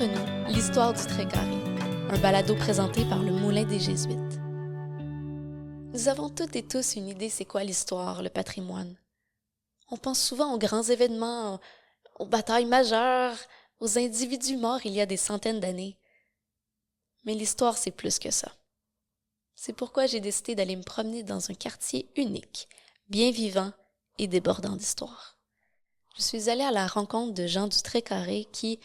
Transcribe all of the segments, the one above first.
Entre nous, l'histoire du trait carré, un balado présenté par le Moulin des Jésuites. Nous avons toutes et tous une idée c'est quoi l'histoire, le patrimoine. On pense souvent aux grands événements, aux batailles majeures, aux individus morts il y a des centaines d'années. Mais l'histoire, c'est plus que ça. C'est pourquoi j'ai décidé d'aller me promener dans un quartier unique, bien vivant et débordant d'histoire. Je suis allée à la rencontre de gens du trait carré qui,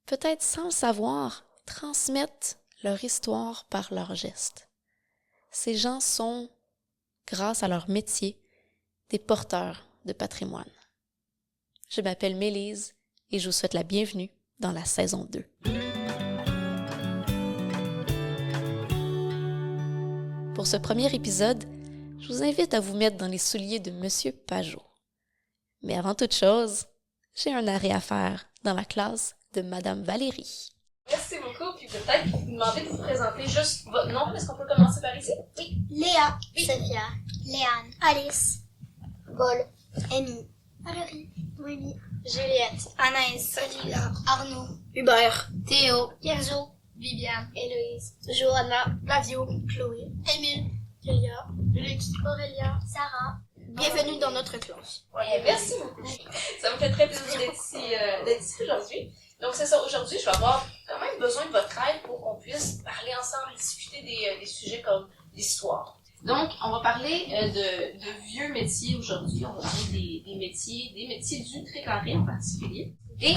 peut-être sans le savoir, transmettent leur histoire par leurs gestes. Ces gens sont, grâce à leur métier, des porteurs de patrimoine. Je m'appelle Mélise et je vous souhaite la bienvenue dans la saison 2. Pour ce premier épisode, je vous invite à vous mettre dans les souliers de Monsieur Pajot. Mais avant toute chose, j'ai un arrêt à faire dans la classe de Madame Valérie. Merci beaucoup, puis peut-être vous demander de vous présenter juste votre nom. Est-ce qu'on peut commencer par ici? Oui. Léa, Sophia, Léane, Alice, Paul, Amy, Valérie, Noémie, Juliette, Anaïs, Olivia, Arnaud, Hubert, Théo, Pierzo, Viviane, Héloïse, Johanna, Flavio, Chloé, Émile, Julia, Luc, Aurélia, Sarah. Bienvenue dans notre classe. Ouais, merci beaucoup. Ça me fait très plaisir d'être ici aujourd'hui. Donc c'est ça, aujourd'hui je vais avoir quand même besoin de votre aide pour qu'on puisse parler ensemble, discuter des sujets comme l'histoire. Donc on va parler de vieux métiers aujourd'hui, on va parler des métiers du trait carré en particulier. Et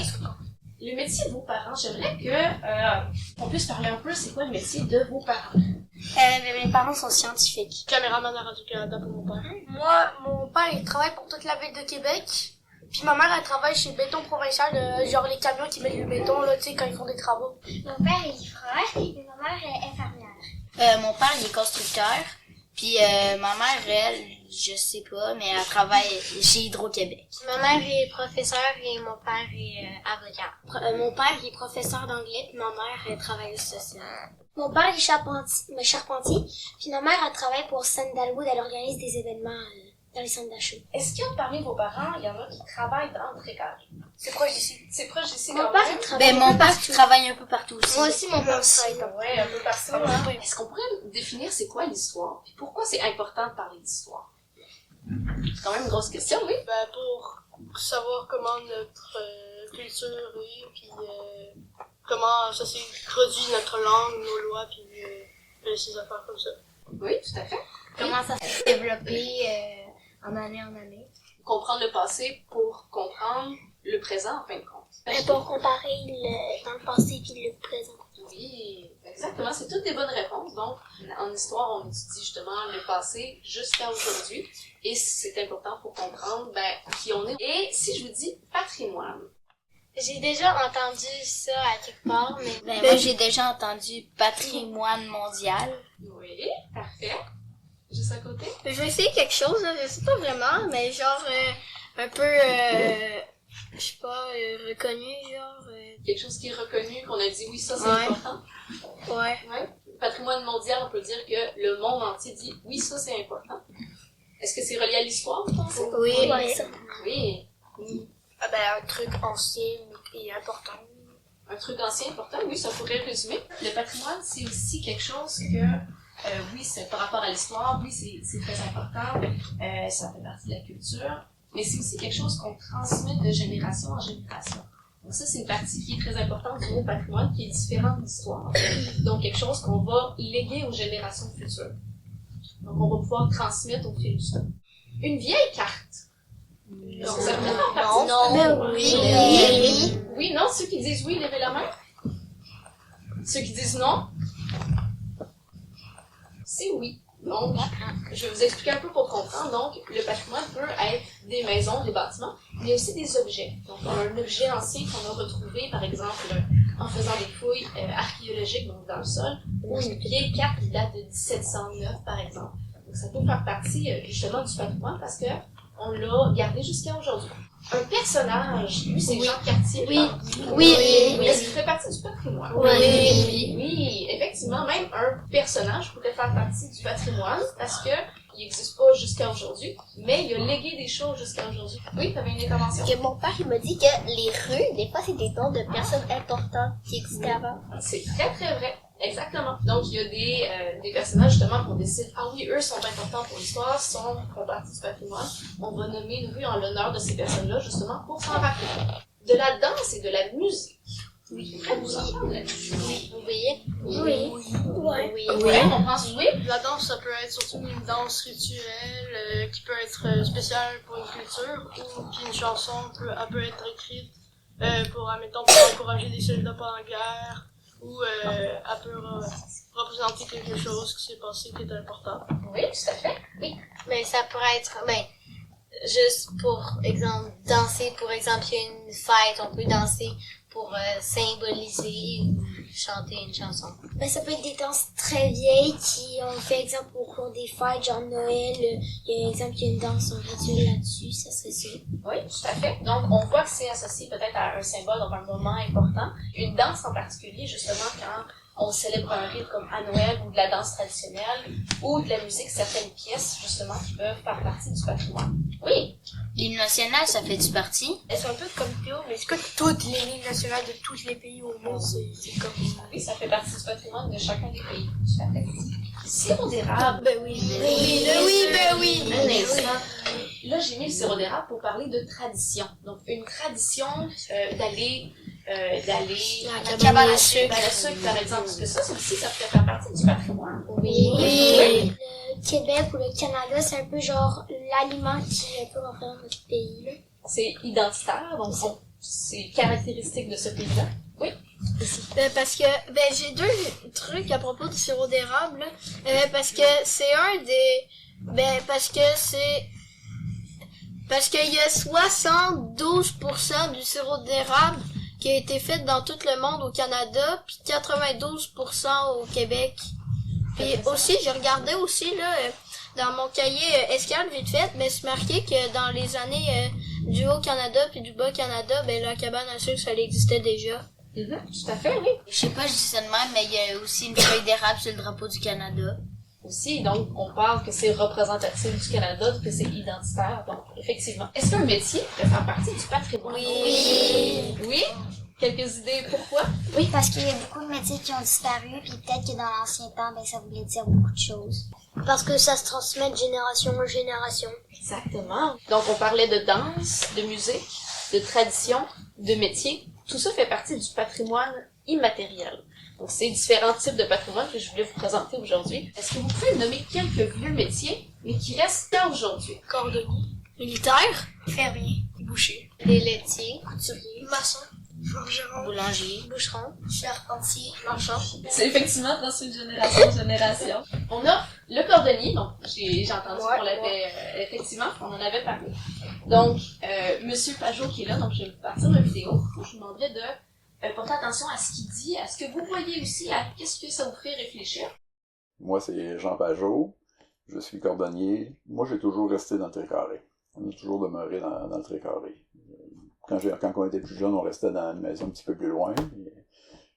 le métier de vos parents, j'aimerais que on puisse parler un peu c'est quoi le métier de vos parents. Mes parents sont scientifiques. Caméraman à Radio-Canada pour mon père. Moi, mon père, il travaille pour toute la ville de Québec. Puis ma mère, elle travaille chez Béton Provincial, genre les camions qui mettent le béton, là, tu sais, quand ils font des travaux. Mon père est livreur et ma mère est infirmière. Mon père, il est constructeur. Puis ma mère, elle, je sais pas, mais elle travaille chez Hydro-Québec. Ma mère est professeure et mon père est avocat. Mon père, il est professeur d'anglais, puis ma mère, elle travaille social. Mon père est charpentier, puis ma mère, elle travaille pour Sandalwood, elle organise des événements dans les centres d'achat. Est-ce qu'il y a parmi vos parents, il y en a qui travaillent dans le trait carré? C'est proche d'ici. C'est proche d'ici Mon quand père, même? il travaille mon père, il travaille un peu partout aussi. Moi aussi, mon père travaille. Ouais, un peu partout. Hein? Est-ce qu'on pourrait définir c'est quoi l'histoire? Puis pourquoi c'est important de parler d'histoire? C'est quand même une grosse question, oui? Ben, pour savoir comment notre culture est, puis comment ça s'est produit notre langue, nos lois, puis ces affaires comme ça. Oui, tout à fait. Comment ça s'est développé en année. Comprendre le passé pour comprendre le présent, en fin de compte. Pour comparer dans le passé puis le présent. Oui, exactement. C'est toutes des bonnes réponses. Donc, en histoire, on étudie justement le passé jusqu'à aujourd'hui. Et c'est important pour comprendre qui on est. Et si je vous dis patrimoine. J'ai déjà entendu ça à quelque part, mais... Moi, j'ai déjà entendu patrimoine mondial. Oui, parfait. Juste à côté. Je vais essayer quelque chose, là, je sais pas vraiment, mais genre un peu, je sais pas, reconnu, genre... Quelque chose qui est reconnu, qu'on a dit oui, ça c'est Ouais. important. Ouais. Ouais. Patrimoine mondial, on peut dire que le monde entier dit oui, ça c'est important. Est-ce que c'est relié à l'histoire, vous pensez? Oui. Oui. Ah ben, un truc ancien et important. Un truc ancien important, oui, ça pourrait résumer. Le patrimoine, c'est aussi quelque chose que, oui, c'est par rapport à l'histoire, oui, c'est très important, ça fait partie de la culture, mais c'est aussi quelque chose qu'on transmet de génération en génération. Donc ça, c'est une partie qui est très importante du mot patrimoine, qui est différente de l'histoire. Donc quelque chose qu'on va léguer aux générations futures. Donc on va pouvoir transmettre au fil du temps. Une vieille carte. Donc, ça fait partie du patrimoine. Oui. Oui, non, ceux qui disent oui, levez la main. Ceux qui disent non, c'est oui. Donc, je vais vous expliquer un peu pour comprendre. Donc, le patrimoine peut être des maisons, des bâtiments, mais aussi des objets. Donc, on a un objet ancien qu'on a retrouvé, par exemple, en faisant des fouilles archéologiques donc dans le sol, ou une vieille carte qui date de 1709, par exemple. Donc, ça peut faire partie justement du patrimoine parce que on l'a gardé jusqu'à aujourd'hui. Un personnage, lui, c'est Jean Cartier. Oui. Est-ce qu'il fait partie du patrimoine? Oui. Oui, effectivement, même un personnage pourrait faire partie du patrimoine parce que il n'existe pas jusqu'à aujourd'hui, mais il a légué des choses jusqu'à aujourd'hui. Oui, tu avais une intervention? Que mon père, il m'a dit que les rues, des fois, c'est des noms de personnes importantes qui existaient avant. C'est très, très vrai. Exactement. Donc, il y a des personnages, justement, qu'on décide, ah oui, eux sont importants pour l'histoire, font partie du patrimoine. On va nommer une rue en l'honneur de ces personnes-là, justement, pour s'en rappeler. De la danse et de la musique. Oui. Vous entendre là-dessus? Oui. Vous voyez? Oui. Oui. Oui, on pense oui. La danse, ça peut être surtout une danse rituelle qui peut être spéciale pour une culture, ou puis une chanson, elle peut être écrite pour, admettons, pour encourager des soldats pendant la guerre, ou elle peut représenter quelque chose qui s'est passé qui est important. Oui, tout à fait. Mais ça pourrait être, juste pour exemple, danser, pour exemple, il y a une fête, on peut danser pour symboliser ou chanter une chanson. Ça peut être des danses très vieilles qui ont fait exemple au cours des fêtes, genre Noël, il y a exemple, il y a une danse rituelle là-dessus, ça serait ça. Oui, tout à fait. Donc, on voit que c'est associé peut-être à un symbole, donc un moment important. Une danse en particulier, justement, quand on célèbre un rite comme à Noël ou de la danse traditionnelle ou de la musique, certaines pièces, justement, qui peuvent faire partie du patrimoine. Oui. L'hymne national, ça fait-tu partie? C'est un peu comme Théo, mais c'est que toutes les lignes nationales de tous les pays au monde, c'est comme... Oui, ça fait partie du patrimoine de chacun des pays. Tout à fait. Sirop d'érable. Oui. Un instant. Là, j'ai mis le sirop d'érable pour parler de tradition. Donc, une tradition d'aller La cabane à sucre. à la sucre, par exemple. Parce que ça aussi, ça peut faire partie du patrimoine. Oui. Le Québec ou le Canada, c'est un peu genre l'aliment qui peut représenter notre pays. Là. C'est identitaire, donc c'est caractéristique de ce pays-là. Oui. Parce que j'ai deux trucs à propos du sirop d'érable. Parce que c'est un des... Parce qu'il y a 72% du sirop d'érable qui a été fait dans tout le monde au Canada, puis 92% au Québec. Puis aussi, j'ai regardé aussi, là, dans mon cahier escale vite fait, mais c'est marqué que dans les années du Haut-Canada puis du Bas-Canada, la cabane à sucre, ça existait déjà. Tout à fait, oui. Je sais pas, je dis ça de même, mais il y a aussi une feuille d'érable sur le drapeau du Canada. Aussi, donc, on parle que c'est représentatif du Canada, que c'est identitaire, donc, effectivement. Est-ce qu'un métier peut faire partie du patrimoine? Oui. Oui? Quelques idées pourquoi? Oui, parce qu'il y a beaucoup de métiers qui ont disparu, puis peut-être que dans l'ancien temps, ça voulait dire beaucoup de choses. Parce que ça se transmet de génération en génération. Exactement. Donc, on parlait de danse, de musique, de tradition, de métier. Tout ça fait partie du patrimoine immatériel. Donc, c'est différents types de patrimoine que je voulais vous présenter aujourd'hui. Est-ce que vous pouvez me nommer quelques vieux métiers, mais qui restent à aujourd'hui? Cordonnier, militaire, Fermier, boucher, des laitiers, couturiers, maçon, forgeron, Boulanger. boucherons, charpentiers, marchand. C'est effectivement transmis de génération en génération. On a le cordonnier, donc j'ai entendu qu'on l'avait effectivement, on en avait parlé. Donc, Monsieur Pajot qui est là, donc je vais vous partir de la vidéo. Je vous demanderai de porter attention à ce qu'il dit, à ce que vous voyez aussi, à qu'est-ce que ça vous fait réfléchir. Moi, c'est Jean Pajot. Je suis cordonnier. Moi, j'ai toujours resté dans le Tré-Carré. On a toujours demeuré dans le Tré-Carré. Quand on était plus jeune, on restait dans une maison un petit peu plus loin. Et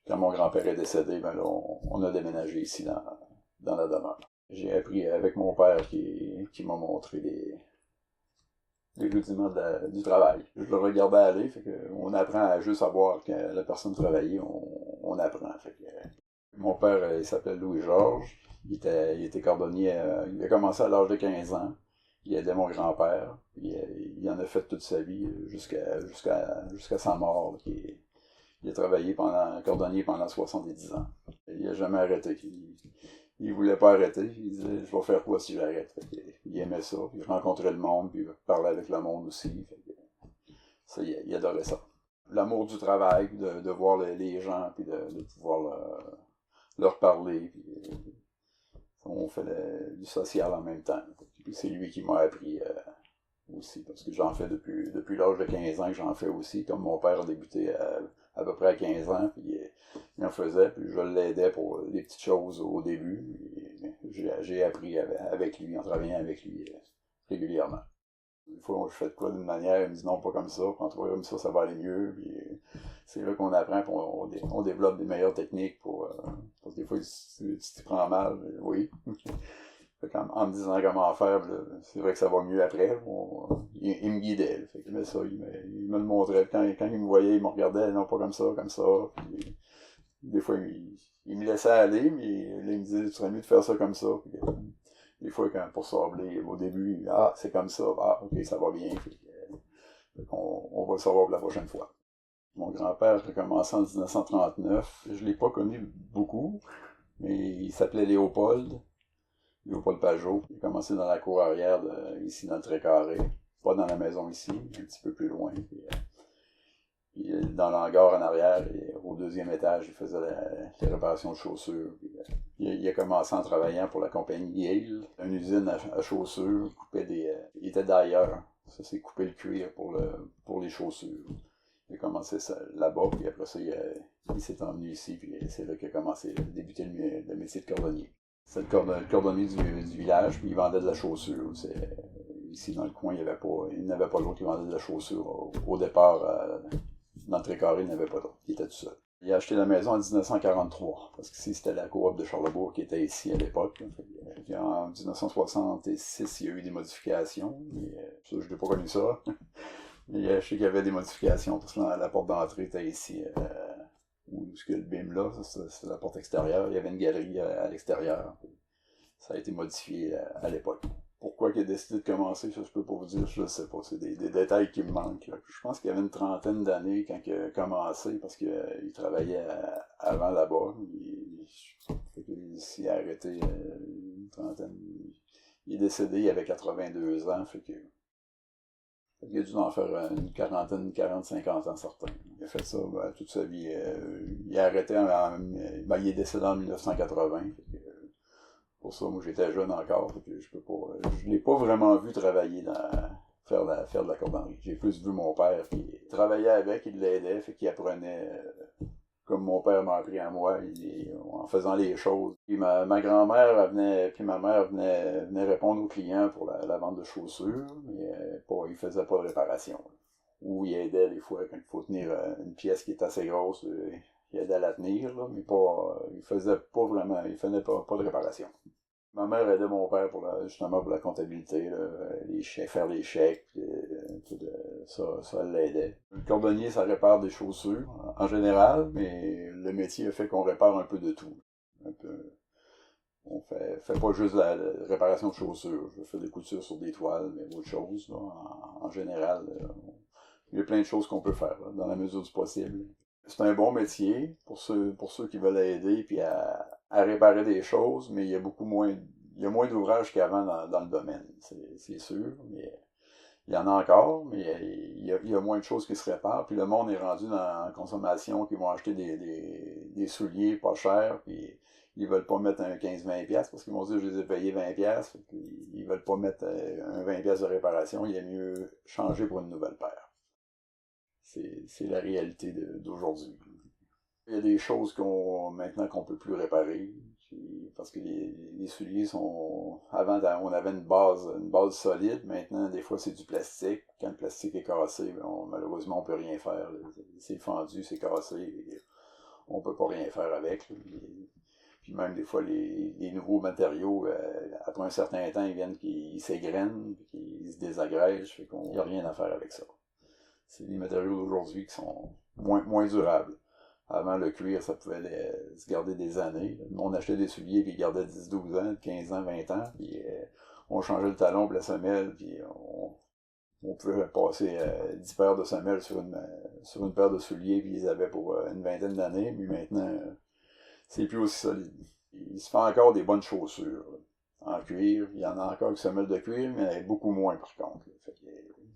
quand mon grand-père est décédé, là, on a déménagé ici dans la demeure. J'ai appris avec mon père qui m'a montré les rudiments du travail. Je le regardais aller, fait que on apprend à juste savoir que la personne travaillait, on apprend. Fait que, mon père, il s'appelle Louis-Georges. Il était cordonnier. Il a commencé à l'âge de 15 ans. Il aidait mon grand-père. Il en a fait toute sa vie jusqu'à sa mort. Il a travaillé cordonnier pendant 70 ans. Il n'a jamais arrêté. Il voulait pas arrêter. Il disait, je vais faire quoi si j'arrête? Il aimait ça. Il rencontrait le monde, puis il parlait avec le monde aussi. Ça, il adorait ça. L'amour du travail, de voir les gens, puis de pouvoir leur parler. Puis, on fait du social en même temps. Puis c'est lui qui m'a appris aussi, parce que j'en fais depuis l'âge de 15 ans que j'en fais aussi, comme mon père a débuté à peu près à 15 ans, puis il en faisait, puis je l'aidais pour des petites choses au début. J'ai appris avec lui, en travaillant avec lui régulièrement. Des fois, je fais de quoi d'une manière, il me dit non, pas comme ça, prends-toi comme ça va aller mieux. Puis c'est là qu'on apprend, puis on développe des meilleures techniques parce que des fois, si tu t'y prends mal, oui. Fait en me disant comment faire, là, c'est vrai que ça va mieux après. Il me guidait. Là, fait que ça, il me le montrait. Quand il me voyait, il me regardait, non, pas comme ça, comme ça. Puis, des fois, il me laissait aller, mais là, il me disait, tu serais mieux de faire ça comme ça. Puis, des fois, pour sabler, au début, c'est comme ça, ok, ça va bien. On va le savoir pour la prochaine fois. Mon grand-père a commencé en 1939. Je l'ai pas connu beaucoup, mais il s'appelait Léopold Pajot. Il a commencé dans la cour arrière, ici dans le Trait-Carré. Pas dans la maison ici, un petit peu plus loin. Puis dans l'hangar en arrière, et au 2e étage, il faisait les réparations de chaussures. Puis, il a commencé en travaillant pour la compagnie Yale, une usine à chaussures. Il était d'ailleurs. Ça, c'est couper le cuir pour les chaussures. Il a commencé ça là-bas, puis après ça, il s'est emmené ici, puis c'est là qu'il a commencé à débuter le métier de cordonnier. C'est le cordonnier du village, puis il vendait de la chaussure. Ici, dans le coin, il n'avait pas d'autre qui vendait de la chaussure. Au départ, dans le Trait-Carré, il n'avait pas d'autre. Il était tout seul. Il a acheté la maison en 1943, parce que c'était la coop de Charlebourg qui était ici à l'époque. En 1966, il y a eu des modifications. Mais, ça, je n'ai pas connu ça. Mais je sais qu'il y avait des modifications, parce que la porte d'entrée était ici, où il y a le bim là, c'est la porte extérieure. Il y avait une galerie à l'extérieur. Ça a été modifié à l'époque. Pourquoi il a décidé de commencer, ça je peux pas vous dire, je ne sais pas. C'est des détails qui me manquent. Là. Je pense qu'il y avait une trentaine d'années quand il a commencé, parce qu'il travaillait avant là-bas. Il s'est arrêté une trentaine. Il est décédé, il avait 82 ans, il a dû en faire une quarantaine, 40-50 ans certains. Il a fait ça toute sa vie. Il a arrêté il est décédé en 1980. Pour ça, moi j'étais jeune encore. Je l'ai pas vraiment vu travailler faire de la cordonnerie. J'ai plus vu mon père qui travaillait avec, il l'aidait, qu'il apprenait comme mon père m'a appris à moi, en faisant les choses. Puis ma grand-mère venait, puis ma mère venait répondre aux clients pour la vente de chaussures, mais il faisait pas de réparation. Ou il aidait des fois quand il faut tenir une pièce qui est assez grosse, il aidait à la tenir, là, mais il faisait pas de réparation. Ma mère aidait mon père justement pour la comptabilité, là, les chèques, faire les chèques, ça elle l'aidait. Le cordonnier, ça répare des chaussures, en général, mais le métier a fait qu'on répare un peu de tout. On fait pas juste la réparation de chaussures, je fais des coutures sur des toiles, mais autre chose, là, en général, il y a plein de choses qu'on peut faire, là, dans la mesure du possible. C'est un bon métier pour ceux qui veulent aider puis à réparer des choses, mais il y a moins d'ouvrages qu'avant dans le domaine, c'est sûr, mais il y en a encore, mais il y a moins de choses qui se réparent, puis le monde est rendu dans la consommation, qui vont acheter des souliers pas chers, puis ils veulent pas mettre un 15-20$ parce qu'ils vont dire je les ai payés 20$, puis ils veulent pas mettre un 20$ de réparation, il est mieux changer pour une nouvelle paire. C'est la réalité d'aujourd'hui. Il y a des choses maintenant qu'on peut plus réparer, parce que les souliers sont... Avant, on avait une base solide, maintenant, des fois, c'est du plastique. Quand le plastique est cassé, malheureusement, on peut rien faire. C'est fendu, c'est cassé, on peut pas rien faire avec. Puis même, des fois, les nouveaux matériaux, après un certain temps, ils s'égrènent, ils se désagrègent, fait qu'il n'y a rien à faire avec ça. C'est des matériaux d'aujourd'hui qui sont moins durables. Avant, le cuir, ça pouvait se garder des années. On achetait des souliers qui gardaient 10-12 ans, 15 ans, 20 ans, puis on changeait le talon pour la semelle, puis on pouvait passer 10 paires de semelles sur une paire de souliers, puis ils avaient pour une vingtaine d'années, mais maintenant, c'est plus aussi solide. Il se fait encore des bonnes chaussures en cuir. Il y en a encore qui semelles de cuir, mais beaucoup moins par contre.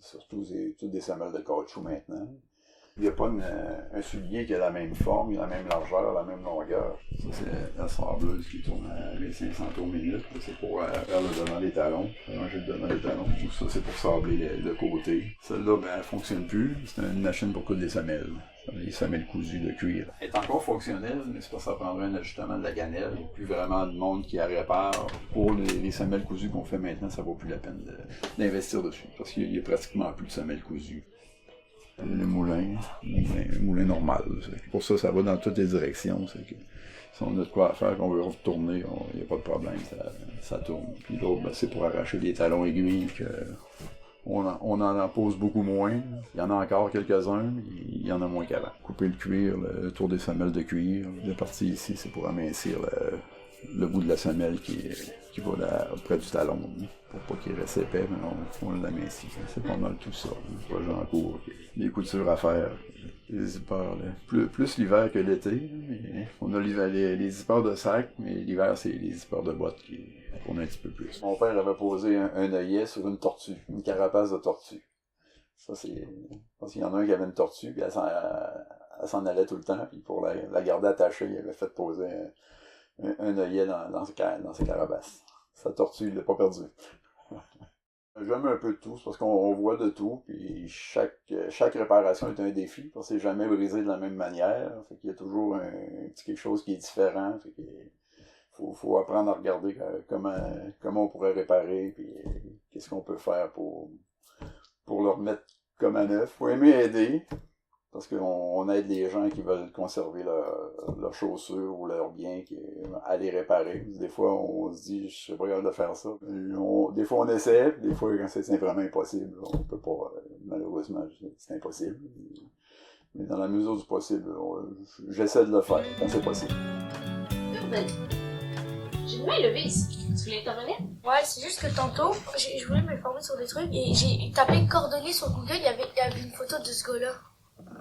Surtout, c'est toutes des semelles de caoutchouc maintenant. Il n'y a pas un soulier qui a la même forme, il a la même largeur, la même longueur. Ça, c'est la sableuse qui tourne à 1500 tours minute. C'est pour faire le devant des talons. Ranger le devant des talons. Ça, c'est pour sabler le côté. Celle-là, elle ne fonctionne plus. C'est une machine pour coudre des semelles. Les semelles cousues de cuir. Elle est encore fonctionnelle, mais c'est parce que ça prendrait un ajustement de la gamelle. Il n'y a plus vraiment de monde qui la répare. Pour les semelles cousues qu'on fait maintenant, ça ne vaut plus la peine d'investir dessus. Parce qu'il n'y a pratiquement plus de semelles cousues. Le moulin normal. Pour ça, ça va dans toutes les directions. C'est que si on a de quoi faire, qu'on veut retourner, il n'y a pas de problème, ça tourne. Puis l'autre, ben, c'est pour arracher les talons aiguilles on en pose beaucoup moins. Il y en a encore quelques-uns, mais il y en a moins qu'avant. Couper le cuir, le tour des semelles de cuir. La partie ici, c'est pour amincir le bout de la semelle qui va près du talon, pour pas qu'il reste épais, mais on l'amincit. C'est pas mal tout ça. Pas en cours, des coutures à faire. Les zippers, plus l'hiver que l'été, mais on a les zippers de sac, mais l'hiver, c'est les zippers de boîte qui tournent un petit peu plus. Mon père avait posé un œillet sur une tortue, une carapace de tortue. Ça, c'est... Je pense qu'il y en a un qui avait une tortue, puis elle s'en allait tout le temps, puis pour la garder attachée, il avait fait poser un œillet dans ses carapaces. Sa tortue, il l'a pas perdu. J'aime un peu de tout, c'est parce qu'on voit de tout, puis chaque réparation est un défi, parce que c'est jamais brisé de la même manière, fait qu'il y a toujours un petit quelque chose qui est différent, fait qu'il faut apprendre à regarder comment on pourrait réparer, puis qu'est-ce qu'on peut faire pour le remettre comme à neuf. Faut aimer aider, parce qu'on aide les gens qui veulent conserver leurs chaussures ou leurs biens à les réparer. Des fois, on se dit, je sais pas capable de faire ça. Des fois, on essaie, puis des fois, quand c'est vraiment impossible, on peut pas, malheureusement, c'est impossible. Mais dans la mesure du possible, j'essaie de le faire quand c'est possible. J'ai une main levée ici. Tu voulais intervenir? Ouais, c'est juste que tantôt, je voulais m'informer sur des trucs et j'ai tapé cordonnier sur Google, il y avait une photo de ce gars-là.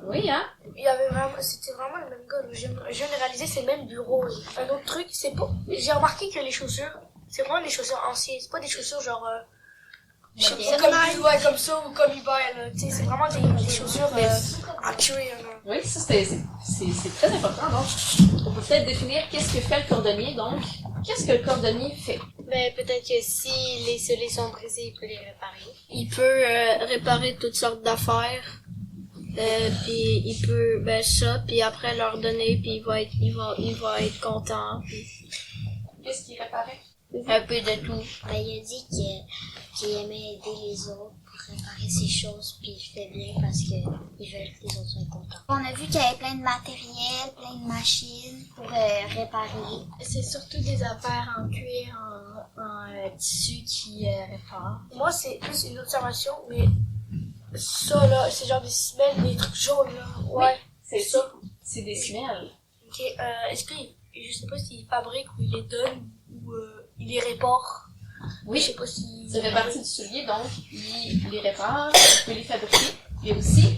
Oui, hein? C'était vraiment le même gars. Je viens de réaliser, c'est le même bureau. Un autre truc, c'est pas. J'ai remarqué que les chaussures, c'est vraiment des chaussures anciennes. C'est pas des chaussures genre. Je sais pas, comme ça ou comme Hubert, là. Tu sais, c'est vraiment des chaussures en cuir, là. Oui, ça, c'est très important. Donc, on peut peut-être définir qu'est-ce que fait le cordonnier. Donc, qu'est-ce que le cordonnier fait? Ben, peut-être que si les scellés sont brisés, il peut les réparer. Il peut réparer toutes sortes d'affaires. Puis il peut puis après leur donner, puis il va être content. Puis... Qu'est-ce qu'il réparait? Un peu de tout. Ben, il a dit qu'il aimait aider les autres pour réparer ses choses, puis il fait bien parce qu'il veut que les autres soient contents. On a vu qu'il y avait plein de matériel, plein de machines pour réparer. C'est surtout des affaires en cuir, en tissu qui réparent. Moi, c'est plus une observation, mais ça là, c'est genre des semelles, des trucs jaunes là. Ouais, c'est ça. C'est des semelles. Ok, est-ce que je sais pas s'il fabrique ou il les donne ou il les répare. Oui, je sais pas si. Ça fait partie du soulier, donc il les répare, il peut les fabriquer. Et aussi,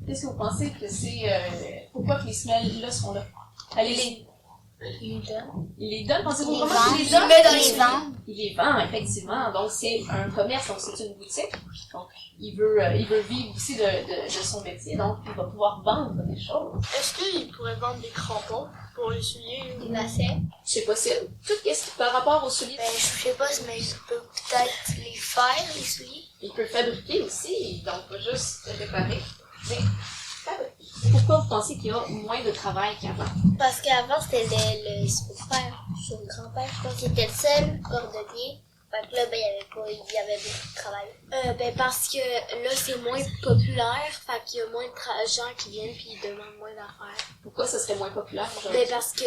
qu'est-ce que vous pensez que c'est pourquoi que les semelles là sont là? Allez, Il les donne. il les donne, pensez-vous vraiment qu'il les Il donne? met dans les ventes. Il les vend, effectivement. Donc, c'est un commerce, donc c'est une boutique. Donc, il veut vivre aussi de son métier, donc il va pouvoir vendre des choses. Est-ce qu'il pourrait vendre des crampons pour les souliers? Des lacets. C'est possible. Tout ce qui par rapport aux souliers, Ben, je sais pas, mais il peut peut-être les faire, les souliers. il peut fabriquer aussi, donc pas juste réparer, mais fabriquer. Pourquoi vous pensez qu'il y a moins de travail qu'avant? Parce qu'avant, c'était son père, son grand-père, je pense qu'il était le seul cordonnier. Fait que là, ben, il y avait beaucoup de travail. Ben, parce que là, c'est moins populaire, fait qu'il y a moins de gens qui viennent puis ils demandent moins d'affaires. Pourquoi ça serait moins populaire aujourd'hui? Ben, parce que,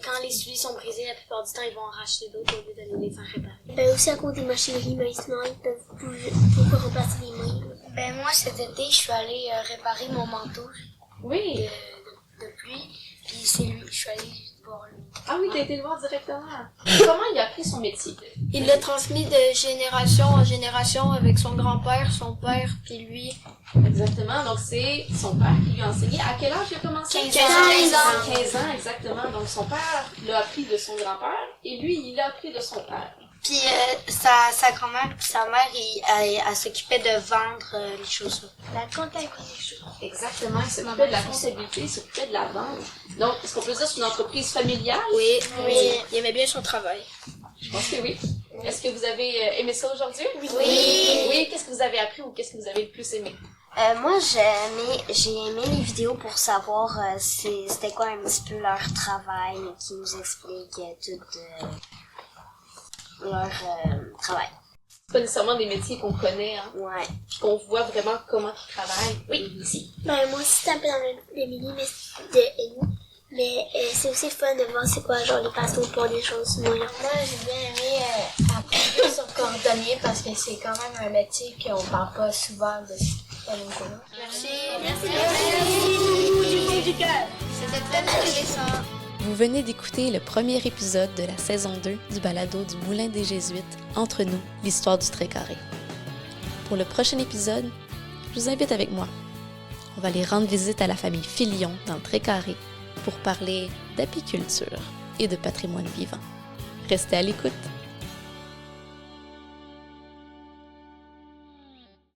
quand les souliers sont brisés, la plupart du temps, ils vont en racheter d'autres au lieu de les faire réparer. Ben, aussi à cause des machineries, maintenant, ils peuvent pas remplacer les mains. Ben, moi, cet été, je suis allée réparer mon manteau Oui. de pluie, puis c'est lui, je suis allée voir lui. Ah oui, t'as été le voir directement. Comment il a appris son métier? Il l'a transmis de génération en génération avec son grand-père, son père, puis lui. Exactement, donc c'est son père qui lui a enseigné. À quel âge il a commencé? 15 ans. 15 ans, exactement. Donc son père l'a appris de son grand-père et lui, il l'a appris de son père. Puis sa grand-mère et sa mère, elle s'occupait de vendre les chaussures. La comptabilité. Exactement, il s'occupait de la comptabilité, il s'occupait de la vente. Donc, est-ce qu'on peut dire que c'est une entreprise familiale? Oui, il aimait bien son travail. Je pense que oui. Est-ce que vous avez aimé ça aujourd'hui? Oui. Oui, qu'est-ce que vous avez appris ou qu'est-ce que vous avez le plus aimé? Moi, j'ai aimé les vidéos pour savoir c'était quoi un petit peu leur travail, qui nous explique tout leur travail. pas nécessairement des métiers qu'on connaît, hein. Ouais. Puis qu'on voit vraiment comment ils travaillent. Oui, aussi. Ben, moi aussi, c'est un peu dans le milieu mais c'est aussi fun de voir c'est quoi, genre, les passions pour des choses moyennes. Moi, j'ai bien aimé apprendre sur cordonnier parce que c'est quand même un métier qu'on parle pas souvent de Merci. C'était très intéressant. Vous venez d'écouter le premier épisode de la saison 2 du balado du Moulin des Jésuites, Entre nous, l'histoire du Trait-Carré. Pour le prochain épisode, je vous invite avec moi. On va aller rendre visite à la famille Filion dans le Trait-Carré pour parler d'apiculture et de patrimoine vivant. Restez à l'écoute.